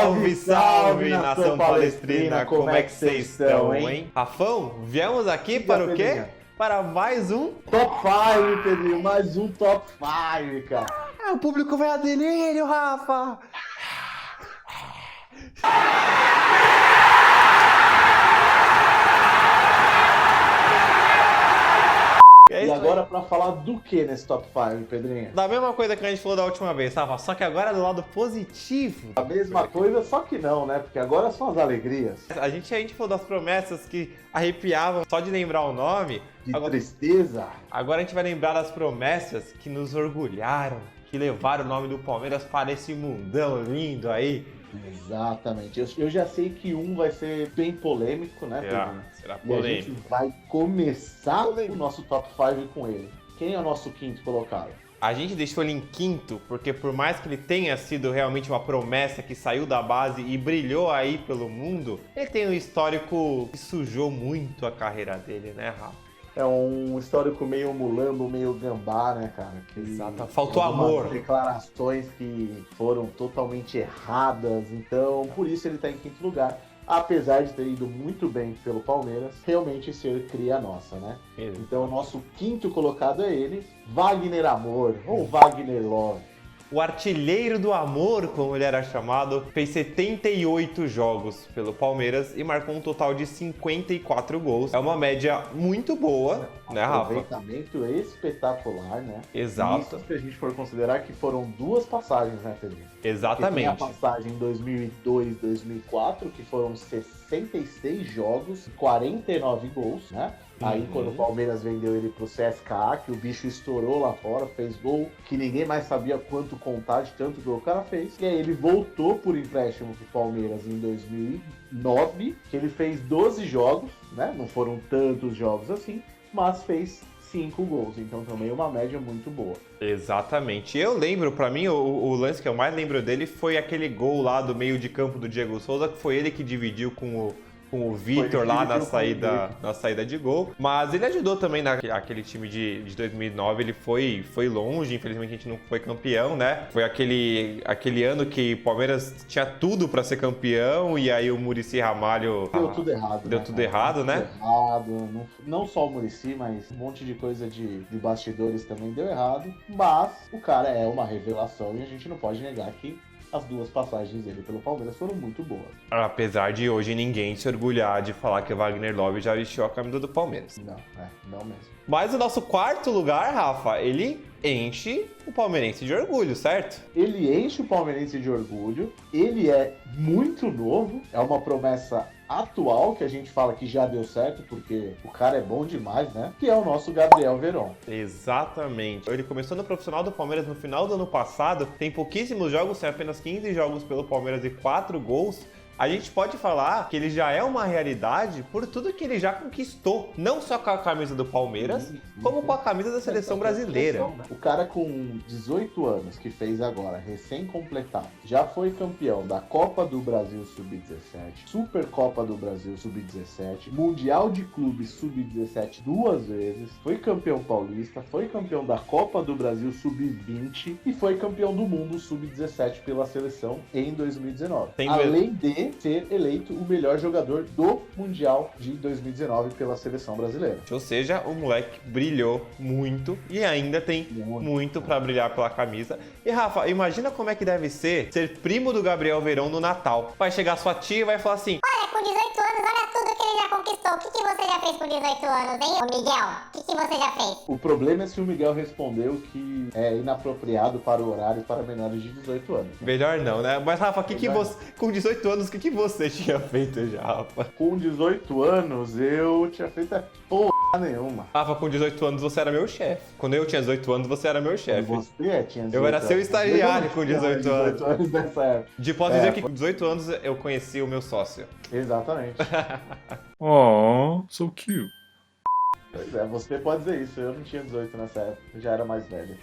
Salve, salve, nação palestrina, como é que vocês estão, hein? Rafão, viemos aqui para o quê? Para mais um Top 5, Pedrinho, mais um Top 5, cara. O público vai a delírio, Rafa! E agora pra falar do que nesse Top 5, Pedrinho? Da mesma coisa que a gente falou da última vez, Rafa, só que agora é do lado positivo. A mesma coisa, só que não, né? Porque agora são as alegrias. A gente falou das promessas que arrepiavam só de lembrar o nome. De tristeza. Agora a gente vai lembrar das promessas que nos orgulharam, que levaram o nome do Palmeiras para esse mundão lindo aí. Exatamente. Eu já sei que um vai ser bem polêmico, né, Pedrinho? Será E a polêmico. gente vai começar o nosso Top 5 com ele. Quem é o nosso quinto colocado? A gente deixou ele em quinto porque por mais que ele tenha sido realmente uma promessa que saiu da base e brilhou aí pelo mundo, ele tem um histórico que sujou muito a carreira dele, né, Rafa? É um histórico meio mulambo, meio gambá, né, cara? Exato. Faltou algumas amor. Declarações que foram totalmente erradas, então por isso ele tá em quinto lugar. Apesar de ter ido muito bem pelo Palmeiras, realmente ser cria nossa, né? Exato. Então o nosso quinto colocado é ele, Wagner Amor, ou Wagner Love. O artilheiro do amor, como ele era chamado, fez 78 jogos pelo Palmeiras e marcou um total de 54 gols. É uma média muito boa, né, Rafa? Aproveitamento espetacular, né? Exato. Isso se a gente for considerar que foram duas passagens, né, Pedrinho? Exatamente. Tem a passagem em 2002, 2004, que foram 66 jogos, 49 gols, né? Aí quando o Palmeiras vendeu ele pro CSKA, que o bicho estourou lá fora, fez gol que ninguém mais sabia quanto contar de tanto gol que o cara fez. E aí ele voltou por empréstimo pro Palmeiras em 2009, que ele fez 12 jogos, né? Não foram tantos jogos assim, mas fez 5 gols, então também uma média muito boa. Exatamente. Eu lembro, pra mim, o lance que eu mais lembro dele foi aquele gol lá do meio de campo do Diego Souza, que foi ele que dividiu com o Vitor lá na saída de gol. Mas ele ajudou também naquele time de 2009, ele foi longe, infelizmente a gente não foi campeão, né? Foi aquele ano que o Palmeiras tinha tudo pra ser campeão e aí o Muricy Ramalho... Deu tudo errado, Deu tudo errado, né? Tudo errado, não só o Muricy, mas um monte de coisa de bastidores também deu errado. Mas o cara é uma revelação e a gente não pode negar que as duas passagens dele pelo Palmeiras foram muito boas. Apesar de hoje ninguém se orgulhar de falar que o Wagner Love já vestiu a camisa do Palmeiras. Não mesmo. Mas o nosso quarto lugar, Rafa, ele enche o palmeirense de orgulho, certo? Ele enche o palmeirense de orgulho, ele é muito novo, é uma promessa atual que a gente fala que já deu certo, porque o cara é bom demais, né? Que é o nosso Gabriel Veron. Exatamente. Ele começou no profissional do Palmeiras no final do ano passado, tem pouquíssimos jogos, tem apenas 15 jogos pelo Palmeiras e 4 gols. A gente pode falar que ele já é uma realidade por tudo que ele já conquistou, não só com a camisa do Palmeiras, como com a camisa da seleção brasileira. O cara com 18 anos, que fez agora, recém-completado, já foi campeão da Copa do Brasil Sub-17, Supercopa do Brasil Sub-17, Mundial de Clubes Sub-17 2 vezes, foi campeão paulista, foi campeão da Copa do Brasil Sub-20 e foi campeão do mundo Sub-17 pela seleção em 2019. Além de ser eleito o melhor jogador do Mundial de 2019 pela seleção brasileira. Ou seja, o moleque brilhou muito e ainda tem muito para brilhar pela camisa. E Rafa, imagina como é que deve ser primo do Gabriel Veron no Natal. Vai chegar sua tia e vai falar assim: olha, com 18 anos, olha tudo que ele já conquistou. O que você já fez com 18 anos, hein, ô Miguel? O que você já fez? O problema é se o Miguel respondeu que é inapropriado para o horário para menores de 18 anos. Melhor não, né? Mas Rafa, com 18 anos, o que você tinha feito já, Rafa? Com 18 anos, eu tinha feito porra nenhuma. Rafa, com 18 anos você era meu chefe. Quando eu tinha 18 anos, você era meu chefe. Você tinha 18 Eu era seu estagiário com 18 anos. 18 anos dessa época. Posso dizer que com 18 anos eu conheci o meu sócio. Exatamente. Oh, so cute. Pois é, você pode dizer isso. Eu não tinha 18 nessa época. Eu já era mais velho.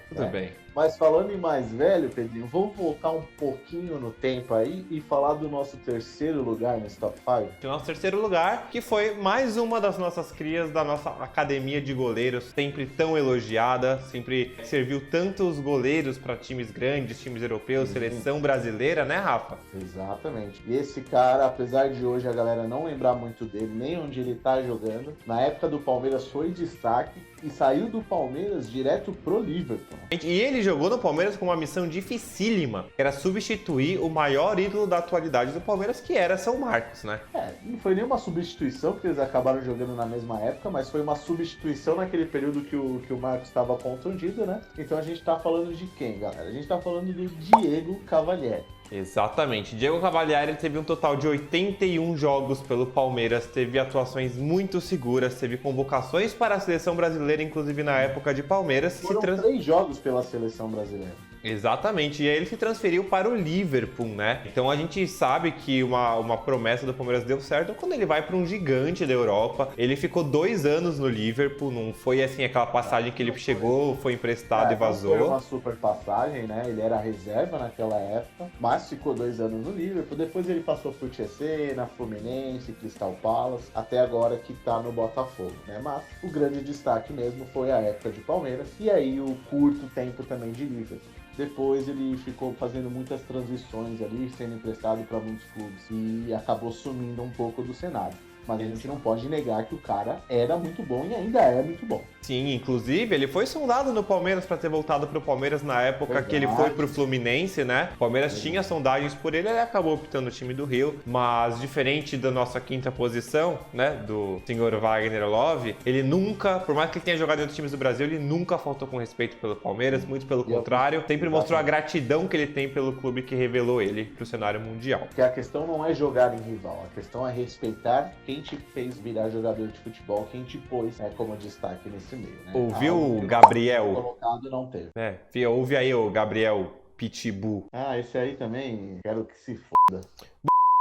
Tudo bem. Mas falando em mais velho, Pedrinho, vamos voltar um pouquinho no tempo aí e falar do nosso terceiro lugar nesse top 5? O nosso terceiro lugar, que foi mais uma das nossas crias da nossa academia de goleiros, sempre tão elogiada, sempre serviu tantos goleiros para times grandes, times europeus, seleção brasileira, né, Rafa? Exatamente. E esse cara, apesar de hoje a galera não lembrar muito dele, nem onde ele tá jogando, na época do Palmeiras foi destaque e saiu do Palmeiras direto pro Liverpool. E ele jogou no Palmeiras com uma missão dificílima, que era substituir o maior ídolo da atualidade do Palmeiras, que era São Marcos, né? Não foi nenhuma substituição, porque eles acabaram jogando na mesma época, mas foi uma substituição naquele período que o Marcos estava contundido, né? Então a gente tá falando de quem, galera? A gente tá falando do Diego Cavalieri. Exatamente. Diego Cavalieri teve um total de 81 jogos pelo Palmeiras, teve atuações muito seguras, teve convocações para a seleção brasileira, inclusive na época de Palmeiras. Foram 3 jogos pela seleção brasileira. Exatamente, e aí ele se transferiu para o Liverpool, né? Então a gente sabe que uma promessa do Palmeiras deu certo quando ele vai para um gigante da Europa. Ele ficou 2 anos no Liverpool, não foi assim aquela passagem que ele chegou, foi emprestado e vazou. Foi uma super passagem, né? Ele era reserva naquela época, mas ficou 2 anos no Liverpool. Depois ele passou por Chelsea, na Fluminense, Crystal Palace, até agora que tá no Botafogo, né? Mas o grande destaque mesmo foi a época de Palmeiras e aí o curto tempo também de Liverpool. Depois ele ficou fazendo muitas transições ali, sendo emprestado para muitos clubes e acabou sumindo um pouco do cenário. Mas a gente não pode negar que o cara era muito bom e ainda é muito bom. Sim, inclusive ele foi sondado no Palmeiras para ter voltado pro Palmeiras na época que ele foi pro Fluminense, né? O Palmeiras tinha sondagens por ele, ele acabou optando o time do Rio, mas diferente da nossa quinta posição, né, do senhor Wagner Love, ele nunca, por mais que ele tenha jogado em outros times do Brasil, ele nunca faltou com respeito pelo Palmeiras, muito pelo contrário, sempre mostrou a gratidão que ele tem pelo clube que revelou ele pro cenário mundial. Porque a questão não é jogar em rival, a questão é respeitar quem te fez virar jogador de futebol, quem te pôs como destaque nesse meio, né? Ouviu o Gabriel? Colocado não teve. Ouve aí o Gabriel Pitbull. Esse aí também, quero que se foda.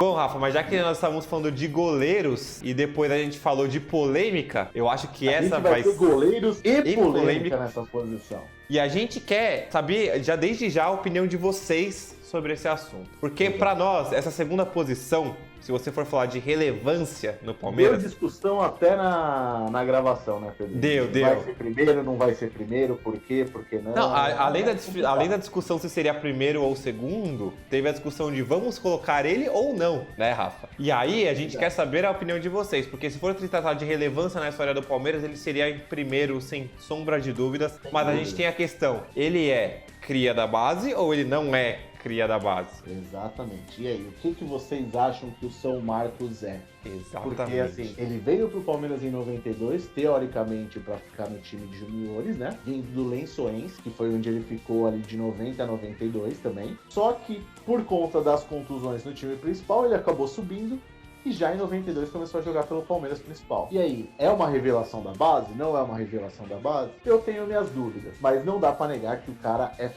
Bom, Rafa, mas já que nós estamos falando de goleiros e depois a gente falou de polêmica, eu acho que essa vai ter goleiros e polêmica nessa posição. E a gente quer saber, desde já, a opinião de vocês sobre esse assunto. Porque para nós, essa segunda posição, se você for falar de relevância no Palmeiras... Deu discussão até na gravação, né, Pedro? Deu. Vai ser primeiro, não vai ser primeiro, por quê, por que não? Não, além da discussão se seria primeiro ou segundo, teve a discussão de vamos colocar ele ou não, né, Rafa? E aí a gente quer saber a opinião de vocês, porque se for se tratar de relevância na história do Palmeiras, ele seria em primeiro, sem sombra de dúvidas, mas a gente tem a questão, ele é cria da base ou ele não é cria da base? Exatamente. E aí, o que vocês acham que o São Marcos é? Exatamente. Porque, assim, ele veio pro Palmeiras em 92, teoricamente, para ficar no time de juniores, né? Vindo do Lençoense, que foi onde ele ficou ali de 90 a 92 também. Só que, por conta das contusões no time principal, ele acabou subindo e já em 92 começou a jogar pelo Palmeiras principal. E aí, é uma revelação da base? Não é uma revelação da base? Eu tenho minhas dúvidas, mas não dá pra negar que o cara é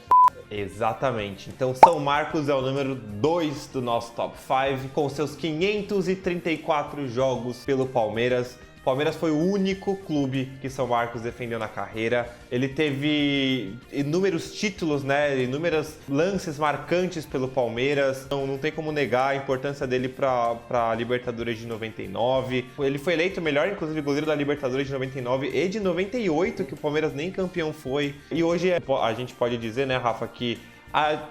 Exatamente. Então, São Marcos é o número 2 do nosso Top 5, com seus 534 jogos pelo Palmeiras. O Palmeiras foi o único clube que São Marcos defendeu na carreira. Ele teve inúmeros títulos, né? Inúmeros lances marcantes pelo Palmeiras. Não tem como negar a importância dele para a Libertadores de 99. Ele foi eleito o melhor, inclusive, goleiro da Libertadores de 99 e de 98, que o Palmeiras nem campeão foi. E hoje a gente pode dizer, né, Rafa, que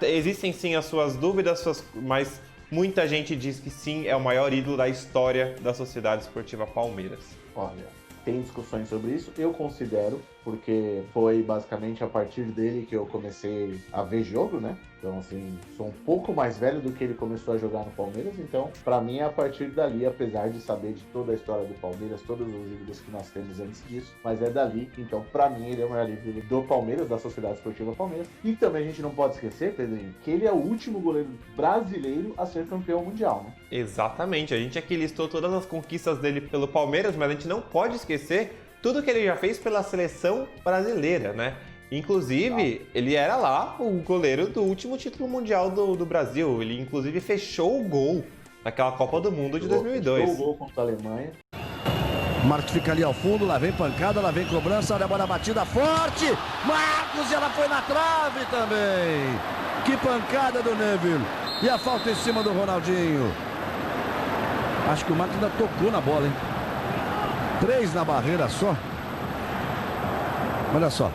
existem sim as suas dúvidas, mas muita gente diz que sim, é o maior ídolo da história da Sociedade Esportiva Palmeiras. Olha, tem discussões sobre isso, eu considero, porque foi basicamente a partir dele que eu comecei a ver jogo, né? Então, assim, sou um pouco mais velho do que ele começou a jogar no Palmeiras, então, pra mim, é a partir dali, apesar de saber de toda a história do Palmeiras, todos os ídolos que nós temos antes disso, mas é dali, então, pra mim, ele é o maior ídolo do Palmeiras, da Sociedade Esportiva Palmeiras. E também a gente não pode esquecer, Pedrinho, que ele é o último goleiro brasileiro a ser campeão mundial, né? Exatamente, a gente aqui listou todas as conquistas dele pelo Palmeiras, mas a gente não pode esquecer tudo que ele já fez pela seleção brasileira, né? Inclusive, ele era lá o goleiro do último título mundial do Brasil. Ele, inclusive, fechou o gol naquela Copa do Mundo de 2002. Fechou o gol contra a Alemanha. Marcos fica ali ao fundo, lá vem pancada, lá vem cobrança, olha a bola batida forte. Marcos, e ela foi na trave também. Que pancada do Neville. E a falta em cima do Ronaldinho. Acho que o Marcos ainda tocou na bola, hein? 3 na barreira só. Olha só.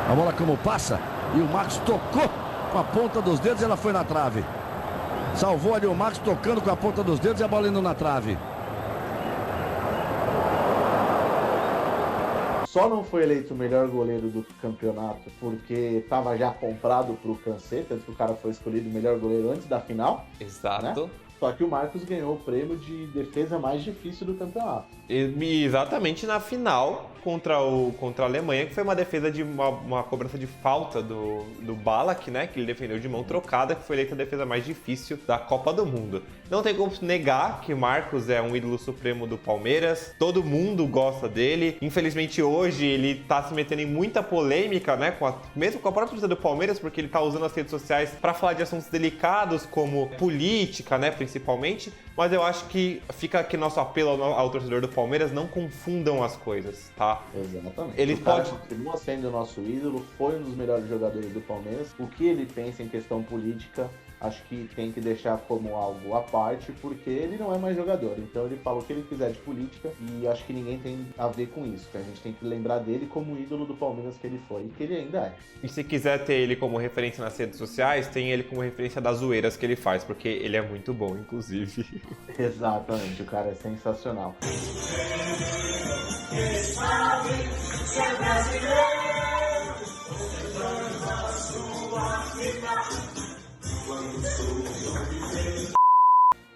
A bola como passa. E o Marcos tocou com a ponta dos dedos e ela foi na trave. Salvou ali o Marcos tocando com a ponta dos dedos e a bola indo na trave. Só não foi eleito o melhor goleiro do campeonato porque estava já comprado pro Cancê, tanto que o cara foi escolhido o melhor goleiro antes da final. Exato. Né? Só que o Marcos ganhou o prêmio de defesa mais difícil do campeonato. Exatamente na final contra a Alemanha, que foi uma defesa de uma cobrança de falta do Ballack, né? Que ele defendeu de mão trocada, que foi eleita a defesa mais difícil da Copa do Mundo. Não tem como negar que Marcos é um ídolo supremo do Palmeiras, todo mundo gosta dele. Infelizmente hoje ele tá se metendo em muita polêmica, né? Mesmo com a própria torcida do Palmeiras, porque ele tá usando as redes sociais para falar de assuntos delicados como política, né? Principalmente. Mas eu acho que fica aqui nosso apelo ao torcedor do Palmeiras, não confundam as coisas, tá? Exatamente. Ele cara continua sendo o nosso ídolo, foi um dos melhores jogadores do Palmeiras. O que ele pensa em questão política, acho que tem que deixar como algo à parte, porque ele não é mais jogador. Então ele fala o que ele quiser de política e acho que ninguém tem a ver com isso. Que a gente tem que lembrar dele como ídolo do Palmeiras que ele foi e que ele ainda é. E se quiser ter ele como referência nas redes sociais, tem ele como referência das zoeiras que ele faz, porque ele é muito bom, inclusive. Exatamente, o cara é sensacional.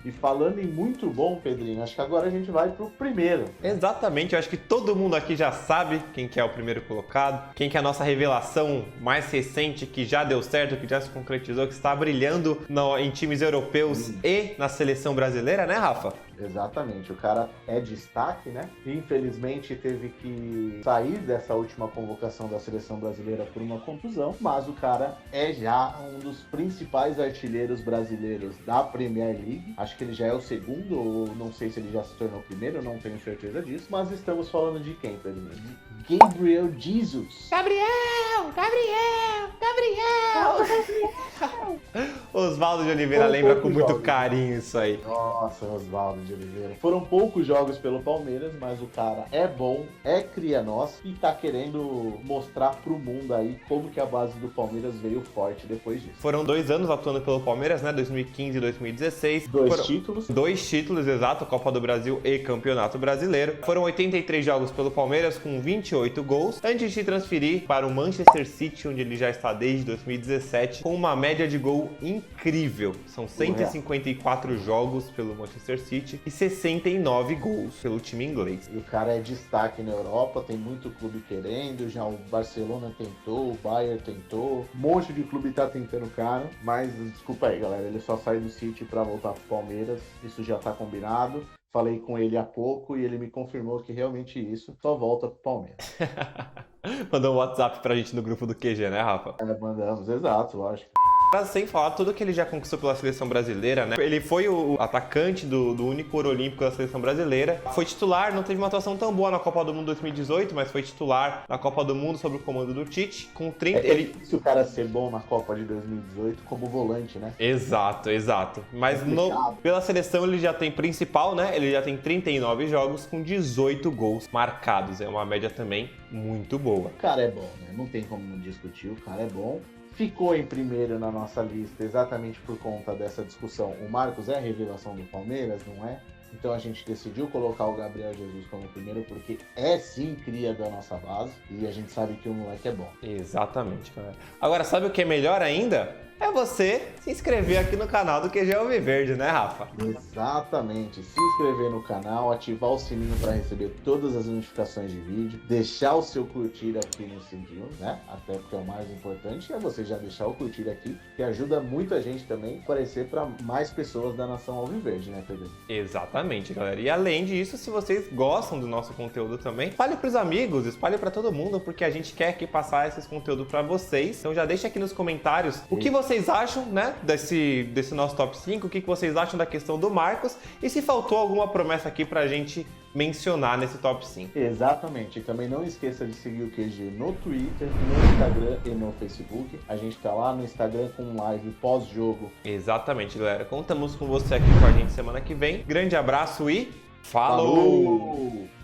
E falando em muito bom, Pedrinho, acho que agora a gente vai pro primeiro. Exatamente, eu acho que todo mundo aqui já sabe quem que é o primeiro colocado, quem que é a nossa revelação mais recente, que já deu certo, que já se concretizou, que está brilhando em times europeus e na seleção brasileira, né, Rafa? Exatamente, o cara é destaque, né? Infelizmente teve que sair dessa última convocação da seleção brasileira por uma contusão, mas o cara é já um dos principais artilheiros brasileiros da Premier League. Acho que ele já é o segundo, ou não sei se ele já se tornou o primeiro, não tenho certeza disso. Mas estamos falando de quem, Pedro? De Gabriel Jesus. Gabriel! Oswaldo de Oliveira lembra com muito carinho isso aí. Nossa, Oswaldo de Oliveira. Foram poucos jogos pelo Palmeiras, mas o cara é bom, é cria nossa e tá querendo mostrar pro mundo aí como que a base do Palmeiras veio forte depois disso. Foram 2 anos atuando pelo Palmeiras, né? 2015 e 2016. Títulos. 2 títulos, exato, Copa do Brasil e Campeonato Brasileiro. Foram 83 jogos pelo Palmeiras com 28 gols, antes de se transferir para o Manchester City, onde ele já está desde 2017, com uma média de gol incrível. São 154 jogos pelo Manchester City e 69 gols pelo time inglês. E o cara é destaque na Europa, tem muito clube querendo, já o Barcelona tentou, o Bayern tentou, um monte de clube tá tentando o cara, mas desculpa aí, galera, ele só sai do City pra voltar pro Palmeiras, isso já tá combinado. Falei com ele há pouco e ele me confirmou que realmente isso só volta pro Palmeiras. Mandou um WhatsApp pra gente no grupo do QG, né, Rafa? Mandamos, exato, lógico. Sem falar tudo que ele já conquistou pela seleção brasileira, né? Ele foi o atacante do único ouro olímpico da seleção brasileira. Foi titular, não teve uma atuação tão boa na Copa do Mundo 2018, mas foi titular na Copa do Mundo sob o comando do Tite. Com 30, Se o cara ser bom na Copa de 2018 como volante, né? Exato. Mas pela seleção ele já tem principal, né? Ele já tem 39 jogos com 18 gols marcados. É uma média também muito boa. O cara é bom, né? Não tem como não discutir, o cara é bom. Ficou em primeiro na nossa lista exatamente por conta dessa discussão. O Marcos é a revelação do Palmeiras, não é? Então a gente decidiu colocar o Gabriel Jesus como primeiro porque é sim cria da nossa base e a gente sabe que o moleque é bom. Exatamente, cara. Agora, sabe o que é melhor ainda? É você se inscrever aqui no canal do QG Alviverde, né, Rafa? Exatamente. Se inscrever no canal, ativar o sininho para receber todas as notificações de vídeo, deixar o seu curtir aqui no sininho, né? Até porque é o mais importante é você já deixar o curtir aqui, que ajuda muita gente também a aparecer para mais pessoas da nação Alviverde, né, Pedro? Exatamente, galera. E além disso, se vocês gostam do nosso conteúdo também, espalhe pros amigos, espalhe para todo mundo, porque a gente quer aqui passar esses conteúdos para vocês. Então já deixa aqui nos comentários o que vocês acham, né, desse nosso top 5, o que vocês acham da questão do Marcos e se faltou alguma promessa aqui pra gente mencionar nesse top 5. Exatamente. E também não esqueça de seguir o QG no Twitter, no Instagram e no Facebook. A gente tá lá no Instagram com live pós-jogo. Exatamente, galera. Contamos com você aqui com a gente semana que vem. Grande abraço e falou!